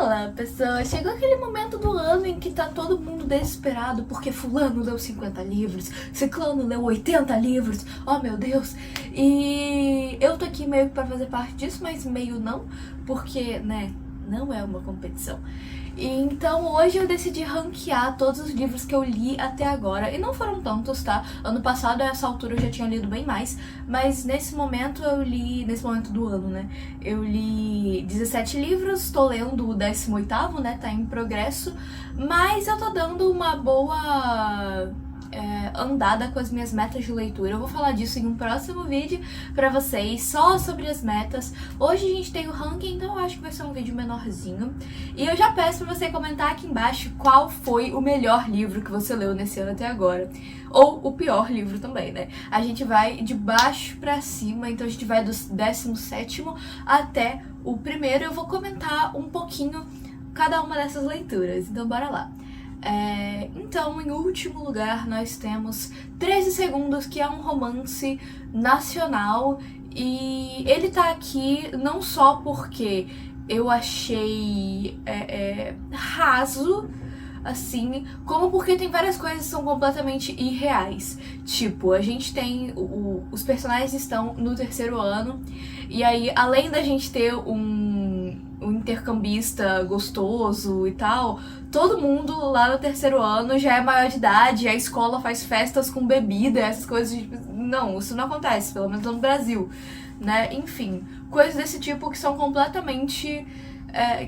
Fala, pessoa! Chegou aquele momento do ano em que tá todo mundo desesperado porque fulano leu 50 livros, ciclano leu 80 livros, oh meu Deus! E eu tô aqui meio que pra fazer parte disso, mas meio não, porque, né, não é uma competição. E então hoje eu decidi ranquear todos os livros que eu li até agora, e não foram tantos, tá? Ano passado, a essa altura, eu já tinha lido bem mais, mas nesse momento do ano, né, eu li 17 livros, tô lendo o 18º, né, tá em progresso, mas eu tô dando uma boa andada com as minhas metas de leitura. Eu vou falar disso em um próximo vídeo pra vocês, só sobre as metas. Hoje a gente tem o ranking, então eu acho que vai ser um vídeo menorzinho. E eu já peço pra você comentar aqui embaixo qual foi o melhor livro que você leu nesse ano até agora. Ou o pior livro também, né? A gente vai de baixo pra cima, então a gente vai do 17º até o primeiro. Eu vou comentar um pouquinho cada uma dessas leituras, então bora lá. Então, em último lugar, nós temos 13 Segundos, que é um romance nacional, e ele tá aqui não só porque eu achei raso, assim, como porque tem várias coisas que são completamente irreais. Tipo, a gente tem os personagens estão no 3º ano, e aí, além da gente ter um intercambista gostoso e tal, todo mundo lá no 3º ano já é maior de idade, a escola faz festas com bebida, essas coisas. Não, isso não acontece, pelo menos no Brasil, né? Enfim, coisas desse tipo que são completamente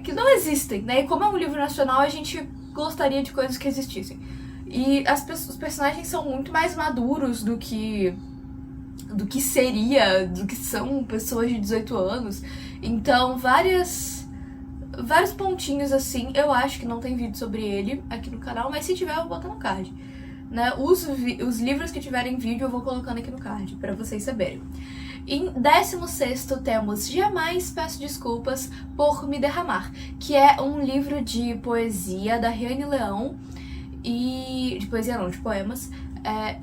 que não existem, né? E como é um livro nacional, a gente gostaria de coisas que existissem. E os personagens são muito mais maduros do que são pessoas de 18 anos. Então, vários pontinhos assim, eu acho que não tem vídeo sobre ele aqui no canal, mas se tiver eu vou botar no card, né? Os livros que tiverem vídeo eu vou colocando aqui no card, pra vocês saberem. Em 16º temos Jamais Peço Desculpas por Me Derramar, que é um livro de poesia da Riane Leão, de poemas,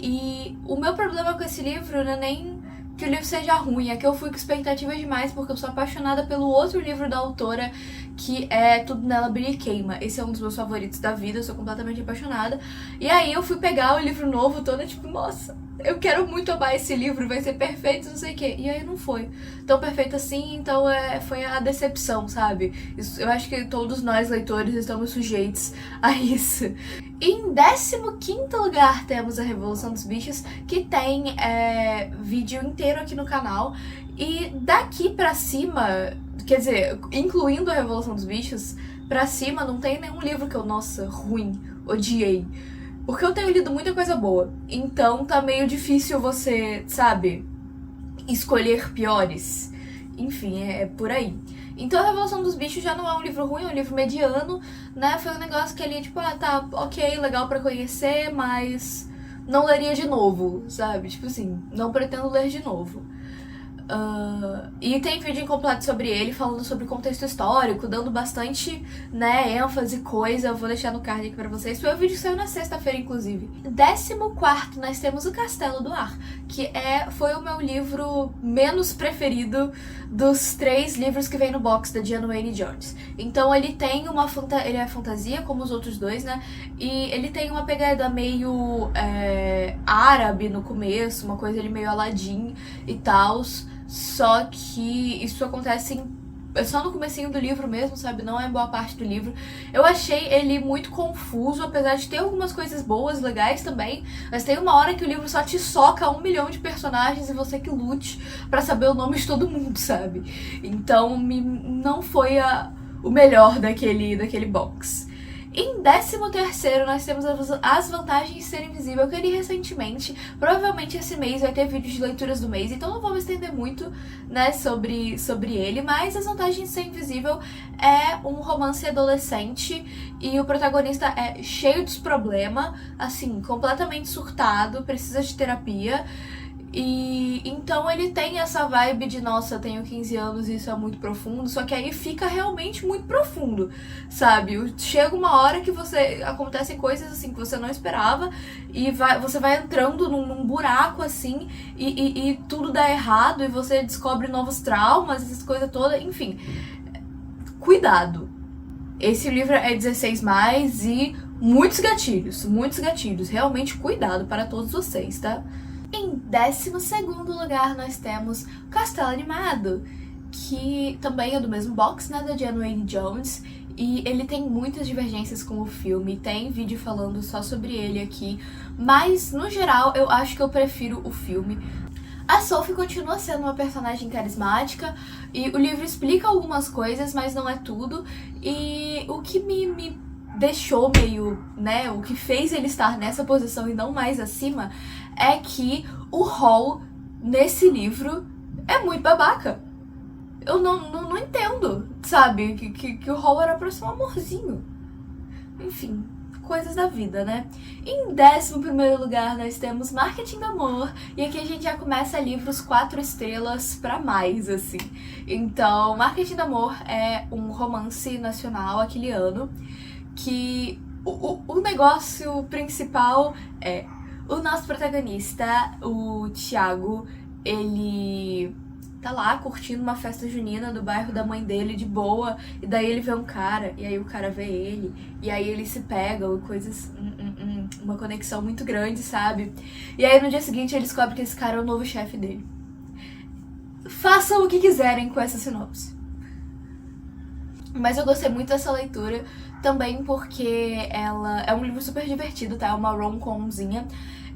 e o meu problema com esse livro não é nem que o livro seja ruim, é que eu fui com expectativas demais, porque eu sou apaixonada pelo outro livro da autora, que é Tudo Nela Brilha e Queima. Esse é um dos meus favoritos da vida, eu sou completamente apaixonada. E aí eu fui pegar o livro novo todo, tipo, nossa, eu quero muito amar esse livro, vai ser perfeito, não sei o quê. E aí não foi tão perfeito assim, então foi a decepção, sabe? Eu acho que todos nós, leitores, estamos sujeitos a isso. Em 15º lugar temos A Revolução dos Bichos, que tem vídeo inteiro aqui no canal. E daqui pra cima, quer dizer, incluindo A Revolução dos Bichos, pra cima não tem nenhum livro que eu, nossa, ruim, odiei. Porque eu tenho lido muita coisa boa, então tá meio difícil você, sabe, escolher piores. Enfim, é por aí. Então A Revolução dos Bichos já não é um livro ruim, é um livro mediano, né? Foi um negócio que ali, tipo, tá, ok, legal pra conhecer, mas não leria de novo, sabe? Tipo assim, não pretendo ler de novo. E tem vídeo incompleto sobre ele, falando sobre contexto histórico, dando bastante, né, ênfase, coisa. Eu vou deixar no card aqui pra vocês. Foi o vídeo que saiu na sexta-feira, inclusive. 14º, nós temos O Castelo do Ar, que foi o meu livro menos preferido dos 3 livros que vem no box da Diana Wynne Jones. Então ele tem ele é fantasia, como os outros dois, né, e ele tem uma pegada meio árabe no começo, uma coisa ali meio Aladdin e tal. Só que isso acontece só no comecinho do livro mesmo, sabe? Não é boa parte do livro. Eu achei ele muito confuso, apesar de ter algumas coisas boas, legais também. Mas tem uma hora que o livro só te soca 1 milhão de personagens e você que lute pra saber o nome de todo mundo, sabe? Então não foi o melhor daquele box. Em 13º, nós temos As Vantagens de Ser Invisível, que eu li recentemente. Provavelmente esse mês vai ter vídeos de leituras do mês, então não vou me estender muito, né, sobre ele. Mas As Vantagens de Ser Invisível é um romance adolescente e o protagonista é cheio de problema, assim, completamente surtado, precisa de terapia. E então ele tem essa vibe de, nossa, eu tenho 15 anos e isso é muito profundo, só que aí fica realmente muito profundo, sabe? Chega uma hora que acontecem coisas assim que você não esperava e você vai entrando num buraco assim e tudo dá errado e você descobre novos traumas, essas coisas todas, enfim. Cuidado. esse livro é 16+, e muitos gatilhos. Realmente cuidado para todos vocês, tá? Em 12º lugar, nós temos Castelo Animado, que também é do mesmo box, né, da Jenna Wayne Jones, e ele tem muitas divergências com o filme, tem vídeo falando só sobre ele aqui, mas no geral eu acho que eu prefiro o filme. A Sophie continua sendo uma personagem carismática, e o livro explica algumas coisas, mas não é tudo, e o que me deixou meio, né, o que fez ele estar nessa posição e não mais acima, é que o Hall, nesse livro, é muito babaca. Eu não entendo, sabe, que o Hall era pra ser um amorzinho. Enfim, coisas da vida, né? Em 11º lugar, nós temos Marketing do Amor, e aqui a gente já começa livros 4 estrelas pra mais, assim. Então, Marketing do Amor é um romance nacional aquiliano, que o negócio principal é o nosso protagonista, o Thiago, ele tá lá curtindo uma festa junina do bairro da mãe dele de boa, e daí ele vê um cara, e aí o cara vê ele, e aí eles se pegam, coisas, uma conexão muito grande, sabe? E aí no dia seguinte ele descobre que esse cara é o novo chefe dele. Façam o que quiserem com essa sinopse. Mas eu gostei muito dessa leitura, também porque ela é um livro super divertido, tá? É uma rom-comzinha.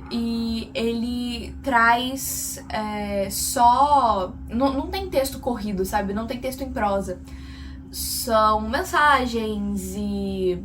E ele traz só... Não tem texto corrido, sabe? Não tem texto em prosa. São mensagens e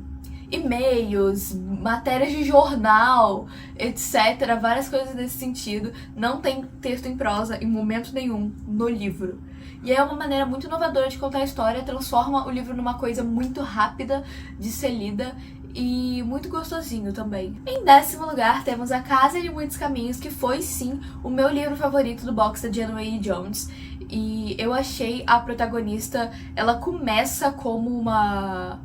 e-mails, matérias de jornal, etc. Várias coisas nesse sentido. Não tem texto em prosa em momento nenhum no livro. E é uma maneira muito inovadora de contar a história, transforma o livro numa coisa muito rápida de ser lida e muito gostosinho também. Em 10º lugar, temos A Casa de Muitos Caminhos, que foi sim o meu livro favorito do box da Jenna Wayne Jones. E eu achei a protagonista, ela começa como uma...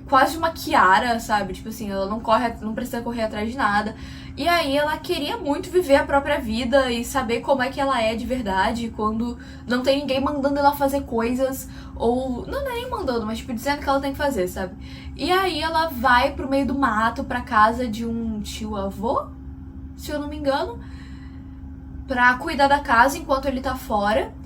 quase uma Kiara, sabe? Tipo assim, ela não precisa correr atrás de nada. E aí ela queria muito viver a própria vida e saber como é que ela é de verdade quando não tem ninguém mandando ela fazer coisas, ou não é nem mandando, mas tipo dizendo que ela tem que fazer, sabe? E aí ela vai pro meio do mato, pra casa de um tio-avô, se eu não me engano, pra cuidar da casa enquanto ele tá fora.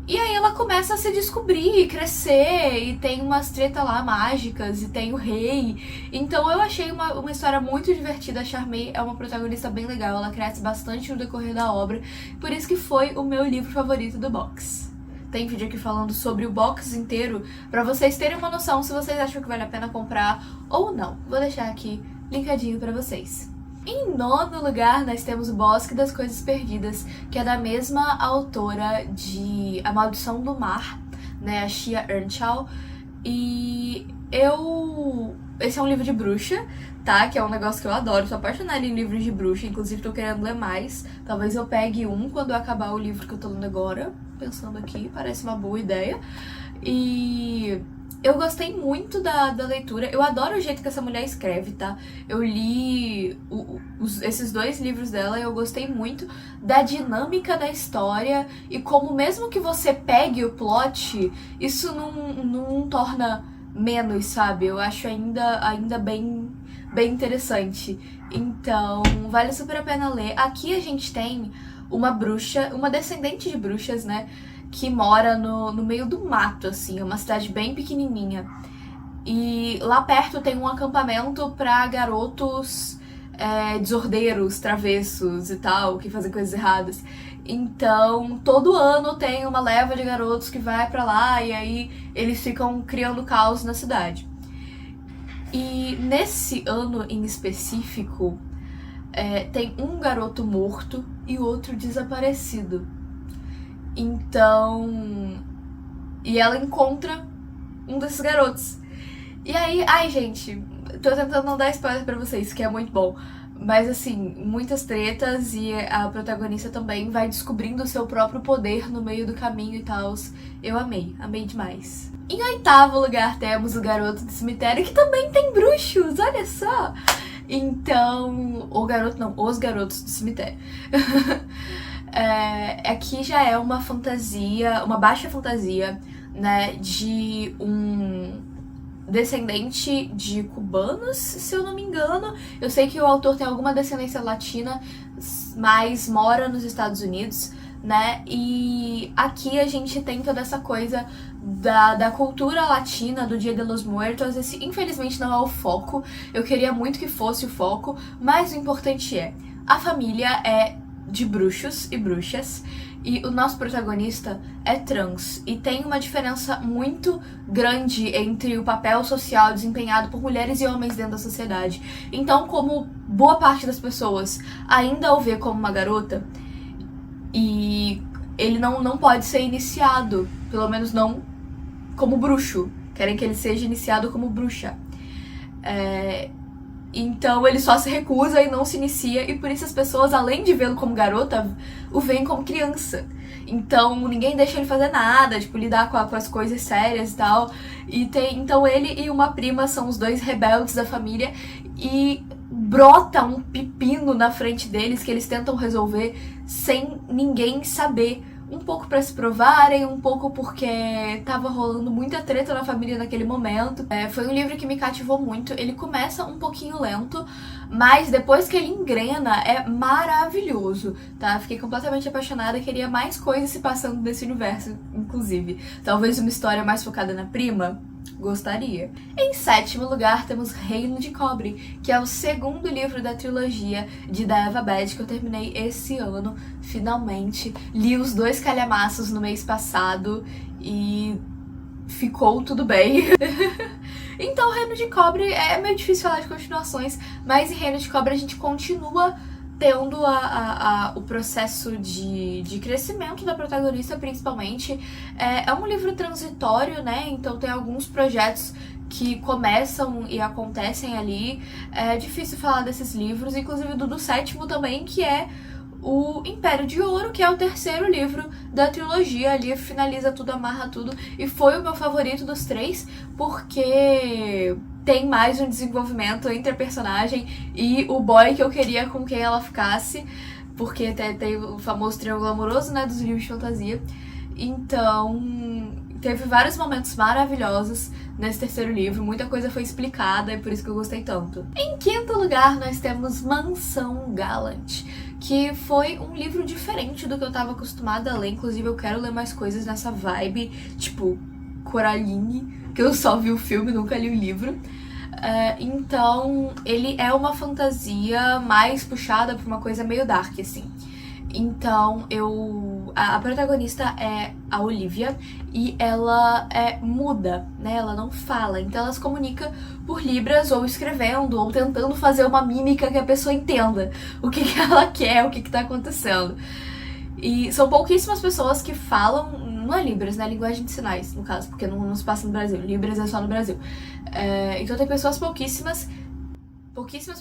E aí ela começa a se descobrir e crescer, e tem umas tretas lá mágicas, e tem o rei. Então eu achei uma história muito divertida. A Charmaine é uma protagonista bem legal, ela cresce bastante no decorrer da obra, por isso que foi o meu livro favorito do box. Tem vídeo aqui falando sobre o box inteiro, pra vocês terem uma noção se vocês acham que vale a pena comprar ou não. Vou deixar aqui linkadinho pra vocês. Em 9º lugar, nós temos O Bosque das Coisas Perdidas, que é da mesma autora de A Maldição do Mar, né, a Shia Earnshaw. E esse é um livro de bruxa, tá? Que é um negócio que eu adoro, sou apaixonada em livros de bruxa, inclusive tô querendo ler mais. Talvez eu pegue um quando eu acabar o livro que eu tô lendo agora, pensando aqui, parece uma boa ideia. E eu gostei muito da leitura, eu adoro o jeito que essa mulher escreve, tá? Eu li esses 2 livros dela e eu gostei muito da dinâmica da história e como mesmo que você pegue o plot, isso não torna menos, sabe? Eu acho ainda bem interessante. Então, vale super a pena ler. Aqui a gente tem uma bruxa, uma descendente de bruxas, né? Que mora no meio do mato, assim, é uma cidade bem pequenininha. E lá perto tem um acampamento pra garotos desordeiros, travessos e tal, que fazem coisas erradas. Então, todo ano tem uma leva de garotos que vai pra lá e aí eles ficam criando caos na cidade. E nesse ano em específico, tem um garoto morto e outro desaparecido. Então... E ela encontra um desses garotos. E aí... Ai, gente, tô tentando não dar spoiler pra vocês, que é muito bom. Mas, assim, muitas tretas e a protagonista também vai descobrindo o seu próprio poder no meio do caminho e tal. Eu amei demais. Em 8º lugar temos O Garoto do Cemitério, que também tem bruxos, olha só! Então... Os Garotos do Cemitério. Aqui já é uma fantasia, uma baixa fantasia, né, de um descendente de cubanos, se eu não me engano. Eu sei que o autor tem alguma descendência latina, mas mora nos Estados Unidos, né? E aqui a gente tem toda essa coisa da cultura latina, do Dia de los Muertos. Esse, infelizmente, não é o foco. Eu queria muito que fosse o foco, mas o importante é: a família é de bruxos e bruxas, e o nosso protagonista é trans, e tem uma diferença muito grande entre o papel social desempenhado por mulheres e homens dentro da sociedade. Então, como boa parte das pessoas ainda o vê como uma garota, e ele não pode ser iniciado, pelo menos não como bruxo. Querem que ele seja iniciado como bruxa. Então ele só se recusa e não se inicia, e por isso as pessoas, além de vê-lo como garota, o veem como criança. Então ninguém deixa ele fazer nada, tipo, lidar com as coisas sérias e tal. Então ele e uma prima são os dois rebeldes da família, e brota um pepino na frente deles que eles tentam resolver sem ninguém saber. Um pouco pra se provarem, um pouco porque tava rolando muita treta na família naquele momento. Foi um livro que me cativou muito. Ele começa um pouquinho lento, mas depois que ele engrena, é maravilhoso, tá? Fiquei completamente apaixonada, queria mais coisas se passando nesse universo, inclusive. Talvez uma história mais focada na prima. Gostaria. Em sétimo lugar, temos Reino de Cobre, que é o segundo livro da trilogia de Da Eva Bad, que eu terminei esse ano, finalmente. Li os 2 calhamaços no mês passado e ficou tudo bem. Então, Reino de Cobre é meio difícil falar de continuações, mas em Reino de Cobre a gente continua tendo o processo de crescimento da protagonista, principalmente. É um livro transitório, né? Então tem alguns projetos que começam e acontecem ali. É difícil falar desses livros, inclusive do sétimo também, que é o Império de Ouro, que é o terceiro livro da trilogia. Ali finaliza tudo, amarra tudo, e foi o meu favorito dos 3, porque tem mais um desenvolvimento entre a personagem e o boy que eu queria com quem ela ficasse, porque tem o famoso triângulo amoroso, né, dos livros de fantasia. Então, teve vários momentos maravilhosos nesse terceiro livro, muita coisa foi explicada, e por isso que eu gostei tanto. Em quinto lugar, nós temos Mansão Gallant, que foi um livro diferente do que eu tava acostumada a ler. Inclusive, eu quero ler mais coisas nessa vibe, tipo Coraline, que eu só vi o filme, nunca li o livro. Então, ele é uma fantasia mais puxada pra uma coisa meio dark, assim. Então, a protagonista é a Olivia, e ela é muda, né? Ela não fala, então ela se comunica por libras, ou escrevendo, ou tentando fazer uma mímica que a pessoa entenda o que ela quer, o que tá acontecendo. E são pouquíssimas pessoas que falam, não é Libras, né? Linguagem de sinais, no caso, porque não se passa no Brasil. Libras é só no Brasil. Então tem pouquíssimas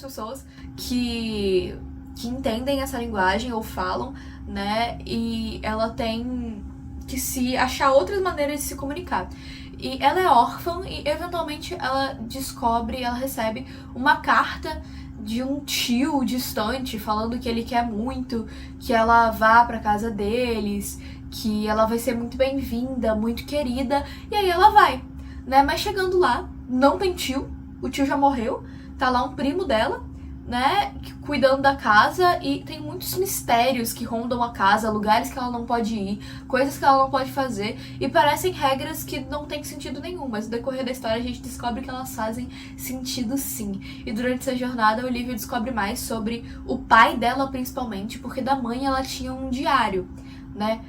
pessoas que entendem essa linguagem ou falam, né? E ela tem que se achar outras maneiras de se comunicar. E ela é órfã, e eventualmente ela recebe uma carta de um tio distante falando que ele quer muito que ela vá pra casa deles, que ela vai ser muito bem-vinda, muito querida, e aí ela vai, né? Mas chegando lá, não tem tio, o tio já morreu, tá lá um primo dela, né, cuidando da casa, e tem muitos mistérios que rondam a casa, lugares que ela não pode ir, coisas que ela não pode fazer, e parecem regras que não tem sentido nenhum, mas no decorrer da história a gente descobre que elas fazem sentido sim. E durante essa jornada a Olivia descobre mais sobre o pai dela, principalmente, porque da mãe ela tinha um diário, né,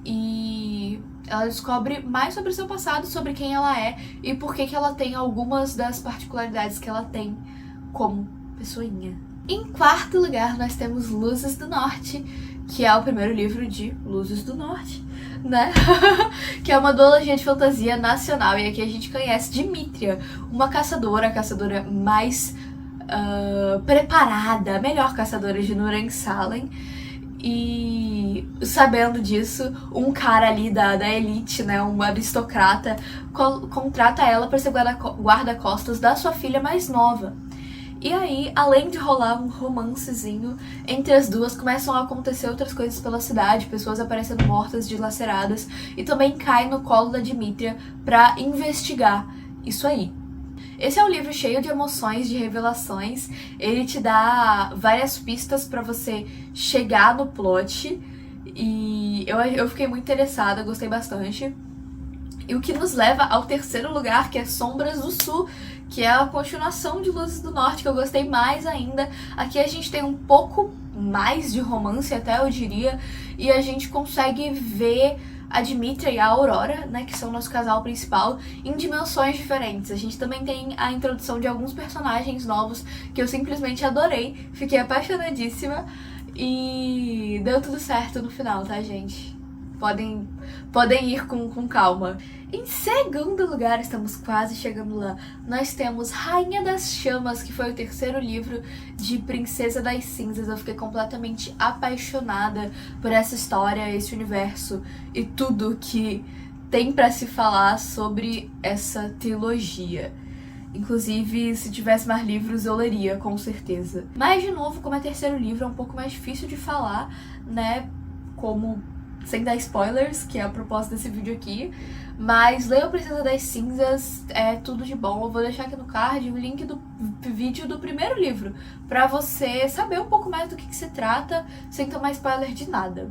e ela descobre mais sobre o seu passado, sobre quem ela é e por que ela tem algumas das particularidades que ela tem como pessoinha. Em quarto lugar, nós temos Luzes do Norte, que é o primeiro livro de Luzes do Norte, né? Que é uma duologia de fantasia nacional, e aqui a gente conhece Dimítria, uma caçadora, a caçadora mais preparada, a melhor caçadora de Nurem-Salem. E sabendo disso, um cara ali da elite, né, um aristocrata, contrata ela para ser guarda-costas da sua filha mais nova. E aí, além de rolar um romancezinho entre as duas, começam a acontecer outras coisas pela cidade, pessoas aparecendo mortas, dilaceradas, e também cai no colo da Dimítria pra investigar isso aí, Esse é um livro cheio de emoções, de revelações. Ele te dá várias pistas pra você chegar no plot. E eu fiquei muito interessada, gostei bastante. E o que nos leva ao terceiro lugar, que é Sombras do Sul, que é a continuação de Luzes do Norte, que eu gostei mais ainda. Aqui a gente tem um pouco mais de romance, até eu diria, e a gente consegue ver a Dimitra e a Aurora, né, que são o nosso casal principal, em dimensões diferentes. A gente também tem a introdução de alguns personagens novos que eu simplesmente adorei, fiquei apaixonadíssima e deu tudo certo no final, tá, gente? Podem ir com calma. Em segundo lugar, estamos quase chegando lá, nós temos Rainha das Chamas, que foi o terceiro livro de Princesa das Cinzas. Eu fiquei completamente apaixonada por essa história, esse universo e tudo que tem pra se falar sobre essa trilogia. Inclusive, se tivesse mais livros, eu leria, com certeza. Mas, de novo, como é terceiro livro, é um pouco mais difícil de falar, né, sem dar spoilers, que é a proposta desse vídeo aqui. Mas leiam Princesa das Cinzas, é tudo de bom. Eu vou deixar aqui no card o link do vídeo do primeiro livro, pra você saber um pouco mais do que se trata, sem tomar spoiler de nada.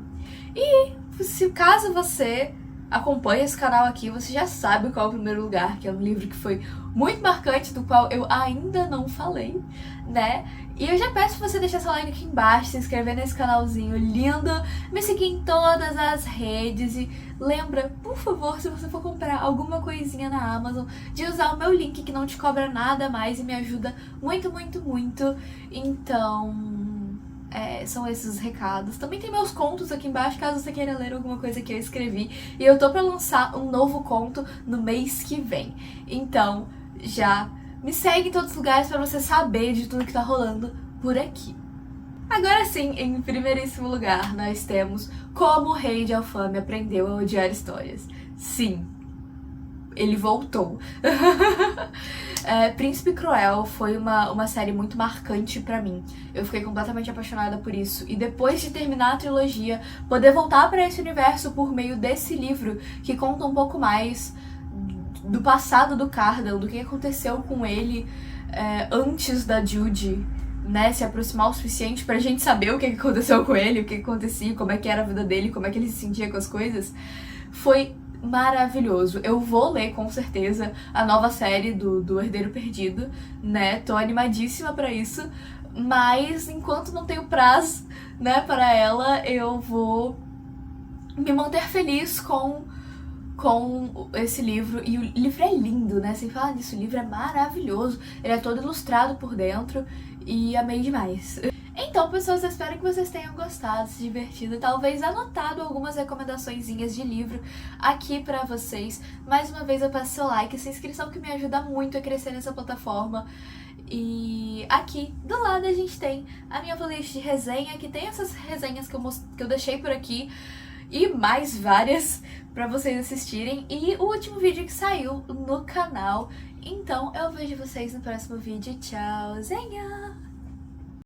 E se caso você acompanha esse canal aqui, você já sabe qual é o primeiro lugar, que é um livro que foi muito marcante, do qual eu ainda não falei, né? E eu já peço pra você deixar seu like aqui embaixo, se inscrever nesse canalzinho lindo, me seguir em todas as redes e lembra, por favor, se você for comprar alguma coisinha na Amazon, de usar o meu link que não te cobra nada mais e me ajuda muito, muito, muito. Então, são esses os recados. Também tem meus contos aqui embaixo, caso você queira ler alguma coisa que eu escrevi. E eu tô pra lançar um novo conto no mês que vem. Então, já me segue em todos os lugares pra você saber de tudo que tá rolando por aqui. Agora sim, em primeiríssimo lugar, nós temos Como o Rei de Alfame Aprendeu a Odiar Histórias. Sim, ele voltou. Príncipe Cruel foi uma série muito marcante pra mim. Eu fiquei completamente apaixonada por isso. E depois de terminar a trilogia, poder voltar pra esse universo por meio desse livro, que conta um pouco mais do passado do Cardel, do que aconteceu com ele antes da Judy, né, se aproximar o suficiente pra gente saber o que aconteceu com ele, o que acontecia, como é que era a vida dele, como é que ele se sentia com as coisas. Foi maravilhoso. Eu vou ler, com certeza, a nova série do Herdeiro Perdido, né? Tô animadíssima pra isso, mas enquanto não tenho prazo, né, para ela, eu vou me manter feliz com esse livro. E o livro é lindo, né? Sem falar disso, o livro é maravilhoso. Ele é todo ilustrado por dentro e amei demais. Então, pessoas, eu espero que vocês tenham gostado, se divertido e talvez anotado algumas recomendaçõezinhas de livro aqui pra vocês. Mais uma vez, eu peço seu like, essa inscrição que me ajuda muito a crescer nessa plataforma. E aqui do lado a gente tem a minha playlist de resenha, que tem essas resenhas que eu deixei por aqui e mais várias pra vocês assistirem. E o último vídeo que saiu no canal. Então, eu vejo vocês no próximo vídeo. Tchauzinho!